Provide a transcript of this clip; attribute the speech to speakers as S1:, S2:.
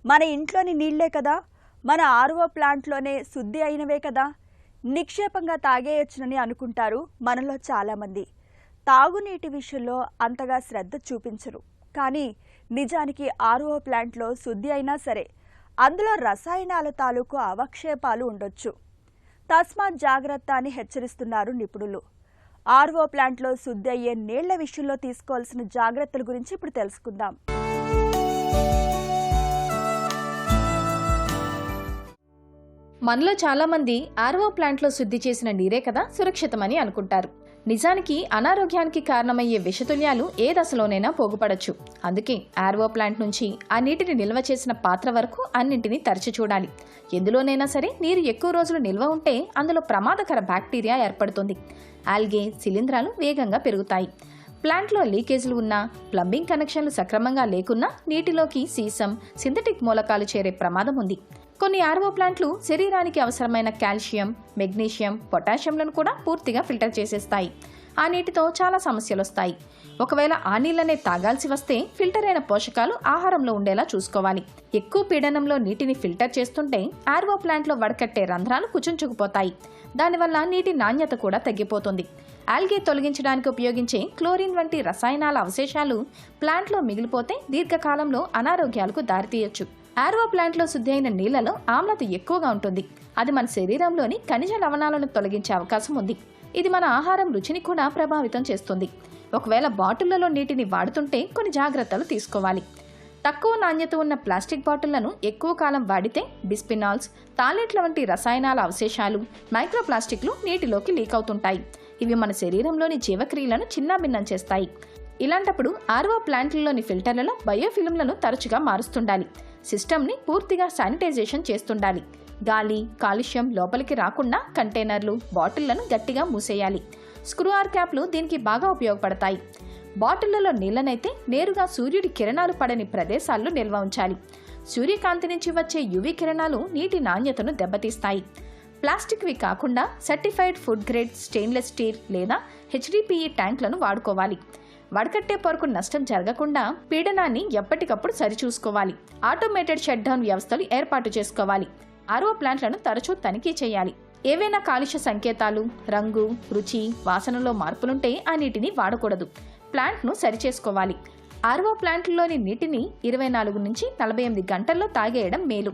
S1: మన ఇంట్లోని నీళ్లే కదా, మన ఆర్ఓ ప్లాంట్లోనే శుద్ధి అయినవే కదా, నిక్షేపంగా తాగేయొచ్చునని అనుకుంటారు మనలో చాలామంది. తాగునీటి విషయంలో అంతగా శ్రద్ధ చూపించరు. కానీ నిజానికి ఆర్ఓ ప్లాంట్లో శుద్ధి అయినా సరే అందులో రసాయనాల తాలూకు అవక్షేపాలు ఉండొచ్చు. తస్మాత్ జాగ్రత్త అని హెచ్చరిస్తున్నారు నిపుణులు. ఆర్ఓ ప్లాంట్లో శుద్ధి అయ్యే నీళ్ల విషయంలో తీసుకోవాల్సిన జాగ్రత్తల గురించి ఇప్పుడు తెలుసుకుందాం.
S2: మనలో చాలా మంది ఆర్ఓ ప్లాంట్లో శుద్ధి చేసిన నీరే కదా సురక్షితమని అనుకుంటారు. నిజానికి అనారోగ్యానికి కారణమయ్యే విషతుల్యాలు ఏ దశలోనైనా పోగుపడొచ్చు. అందుకే ఆర్ఓ ప్లాంట్ నుంచి ఆ నీటిని నిల్వ చేసిన పాత్ర వరకు అన్నింటినీ తరచి చూడాలి. ఎందులోనైనా సరే నీరు ఎక్కువ రోజులు నిల్వ ఉంటే అందులో ప్రమాదకర బ్యాక్టీరియా ఏర్పడుతుంది. ఆల్గే, శిలీంధ్రాలు వేగంగా పెరుగుతాయి. ప్లాంట్లో లీకేజీలు ఉన్నా, ప్లంబింగ్ కనెక్షన్లు సక్రమంగా లేకున్నా నీటిలోకి సీసం, సింథటిక్ మూలకాలు చేరే ప్రమాదం ఉంది. కొన్ని ఆర్ఓ ప్లాంట్లు శరీరానికి అవసరమైన కాల్షియం, మెగ్నీషియం, పొటాషియంలను కూడా పూర్తిగా ఫిల్టర్ చేసేస్తాయి. ఆ నీటితో చాలా సమస్యలు వస్తాయి. ఒకవేళ ఆ నీళ్లనే తాగాల్సి వస్తే ఫిల్టర్ అయిన పోషకాలు ఆహారంలో ఉండేలా చూసుకోవాలి. ఎక్కువ పీడనంలో నీటిని ఫిల్టర్ చేస్తుంటే ఆర్ఓ ప్లాంట్లో వడకట్టే రంధ్రాలు కుచుంచుకుపోతాయి. దానివల్ల నీటి నాణ్యత కూడా తగ్గిపోతుంది. ఆల్గే తొలగించడానికి ఉపయోగించే క్లోరిన్ వంటి రసాయనాల అవశేషాలు ప్లాంట్లో మిగిలిపోతే దీర్ఘకాలంలో అనారోగ్యాలకు దారితీయొచ్చు. ఆర్ఓ ప్లాంట్లో శుద్ధి అయిన నీళ్లలో ఆమ్లత ఎక్కువగా ఉంటుంది. అది మన శరీరంలోని ఖనిజ లవణాలను తొలగించే అవకాశం ఉంది. ఇది మన ఆహారం రుచిని కూడా ప్రభావితం చేస్తుంది. ఒకవేళ బాటిళ్లలో నీటిని వాడుతుంటే కొన్ని జాగ్రత్తలు తీసుకోవాలి. తక్కువ నాణ్యత ఉన్న ప్లాస్టిక్ బాటిళ్లను ఎక్కువ కాలం వాడితే బిస్పినాల్స్, తాలేట్ల వంటి రసాయనాల అవశేషాలు, మైక్రోప్లాస్టిక్లు నీటిలోకి లీక్ అవుతుంటాయి. ఇవి మన శరీరంలోని జీవక్రియలను చిన్నాభిన్నం చేస్తాయి. ఇలాంటప్పుడు ఆర్ఓ ప్లాంట్లలోని ఫిల్టర్లలో బయోఫిల్మ్లను తరచుగా మారుస్తుండాలి. సిస్టమ్ని పూర్తిగా శానిటైజేషన్ చేస్తుండాలి. గాలి, కాలుష్యం లోపలికి రాకుండా కంటైనర్లు, బాటిళ్లను గట్టిగా మూసేయాలి. స్క్రూ ఆర్ క్యాప్లు దీనికి బాగా ఉపయోగపడతాయి. బాటిళ్లలో నీళ్లనైతే నేరుగా సూర్యుడి కిరణాలు పడని ప్రదేశాల్లో నిల్వ ఉంచాలి. సూర్యకాంతి నుంచి వచ్చే యువి కిరణాలు నీటి నాణ్యతను దెబ్బతీస్తాయి. ప్లాస్టిక్వి కాకుండా certified food grade stainless steel లేదా HDPE ట్యాంకులను వాడుకోవాలి. వడకట్టే పొరకు నష్టం జరగకుండా పీడనాన్ని ఎప్పటికప్పుడు సరిచూసుకోవాలి. ఆటోమేటెడ్ షట్ డౌన్ వ్యవస్థలు ఏర్పాటు చేసుకోవాలి. ఆర్ఓ ప్లాంట్లను తరచూ తనిఖీ చేయాలి. ఏవైనా కాలుష్య సంకేతాలు, రంగు, రుచి, వాసనలో మార్పులుంటే ఆ నీటిని వాడకూడదు. ప్లాంట్ను సరిచేసుకోవాలి. ఆర్ఓ ప్లాంట్లలోని నీటిని 24 నుంచి 48 గంటల్లో తాగేయడం మేలు.